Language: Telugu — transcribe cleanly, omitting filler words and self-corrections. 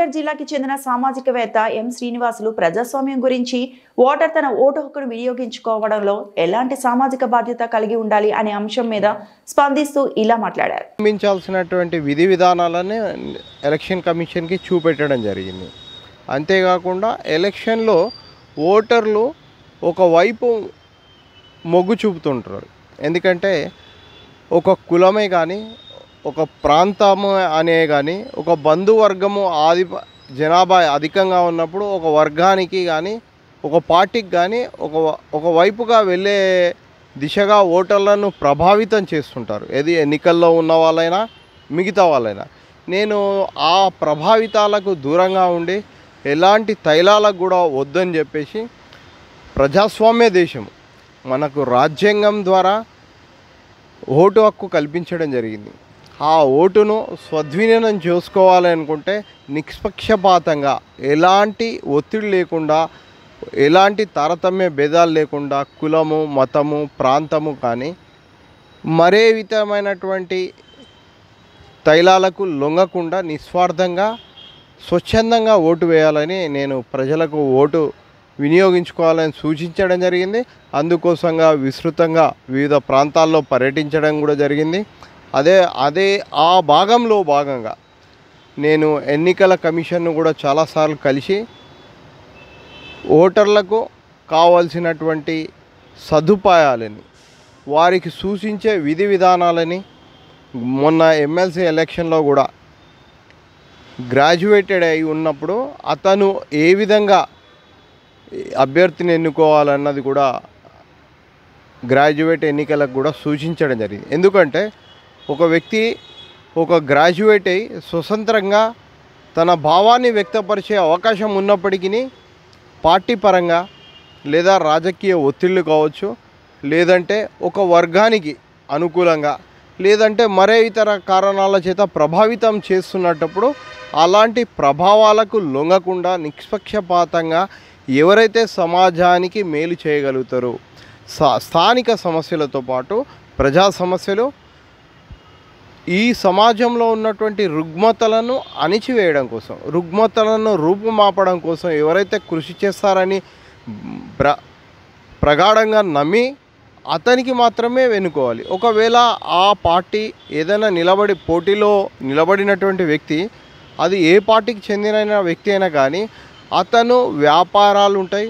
కరీంనగర్ జిల్లాకి చెందిన సామాజికవేత్త ఎం శ్రీనివాసులు ప్రజాస్వామ్యం గురించి ఓటర్ తన ఓటు హక్కును వినియోగించుకోవడంలో ఎలాంటి సామాజిక బాధ్యత కలిగి ఉండాలి అనే అంశం మీద స్పందిస్తూ ఇలా మాట్లాడారు. మించాల్సినటువంటి విధి విధానాలను ఎలక్షన్ కమిషన్కి చూపెట్టడం జరిగింది. అంతేకాకుండా ఎలక్షన్లో ఓటర్లు ఒకవైపు మొగ్గు చూపుతుంటారు. ఎందుకంటే ఒక కులమే కానీ ఒక ప్రాంతము అనే కానీ ఒక బంధువర్గము జనాభా అధికంగా ఉన్నప్పుడు ఒక వర్గానికి కానీ ఒక పార్టీకి కానీ ఒకవైపుగా వెళ్ళే దిశగా ఓటర్లను ప్రభావితం చేస్తుంటారు. ఏది ఎన్నికల్లో ఉన్న వాళ్ళైనా మిగతా వాళ్ళైనా. నేను ఆ ప్రభావితాలకు దూరంగా ఉండి ఎలాంటి తైలాలకు కూడా వద్దని చెప్పేసి ప్రజాస్వామ్య దేశం మనకు రాజ్యాంగం ద్వారా ఓటు హక్కు కల్పించడం జరిగింది. ఆ ఓటును సద్వినియోగం చేసుకోవాలనుకుంటే నిష్పక్షపాతంగా ఎలాంటి ఒత్తిడి లేకుండా ఎలాంటి తారతమ్య భేదాలు లేకుండా కులము మతము ప్రాంతము కానీ మరే విధమైనటువంటి తైలాలకు లొంగకుండా నిస్వార్థంగా స్వచ్ఛందంగా ఓటు వేయాలని నేను ప్రజలకు ఓటు వినియోగించుకోవాలని సూచించడం జరిగింది. అందుకోసంగా విస్తృతంగా వివిధ ప్రాంతాల్లో పర్యటించడం కూడా జరిగింది. అదే ఆ భాగంగా నేను ఎన్నికల కమిషన్ను కూడా చాలాసార్లు కలిసి ఓటర్లకు కావాల్సినటువంటి సదుపాయాలని వారికి సూచించే విధి విధానాలని మొన్న ఎమ్మెల్సీ ఎలక్షన్లో కూడా గ్రాడ్యుయేటెడ్ అయి ఉన్నప్పుడు అతను ఏ విధంగా అభ్యర్థిని ఎన్నుకోవాలన్నది కూడా గ్రాడ్యుయేట్ ఎన్నికలకు కూడా సూచించడం జరిగింది. ఎందుకంటే ఒక వ్యక్తి ఒక గ్రాడ్యుయేట్ అయి స్వతంత్రంగా తన భావాన్ని వ్యక్తపరిచే అవకాశం ఉన్నప్పటికీ పార్టీ పరంగా లేదా రాజకీయ ఒత్తిళ్లు కావచ్చు, లేదంటే ఒక వర్గానికి అనుకూలంగా లేదంటే మరే ఇతర కారణాల చేత ప్రభావితం చేస్తున్నప్పుడు అలాంటి ప్రభావాలకు లొంగకుండా నిష్పక్షపాతంగా ఎవరైతే సమాజానికి మేలు చేయగలుగుతారో స్థానిక సమస్యలతో పాటు ప్రజా సమస్యలు ఈ సమాజంలో ఉన్నటువంటి రుగ్మతలను అణిచివేయడం కోసం రుగ్మతలను రూపుమాపడం కోసం ఎవరైతే కృషి చేస్తారని ప్రగాఢంగా నమ్మి అతనికి మాత్రమే వెనుకోవాలి. ఒకవేళ ఆ పార్టీ ఏదైనా పోటీలో నిలబడినటువంటి వ్యక్తి అది ఏ పార్టీకి చెందిన వ్యక్తి అయినా కానీ అతను వ్యాపారాలు ఉంటాయి,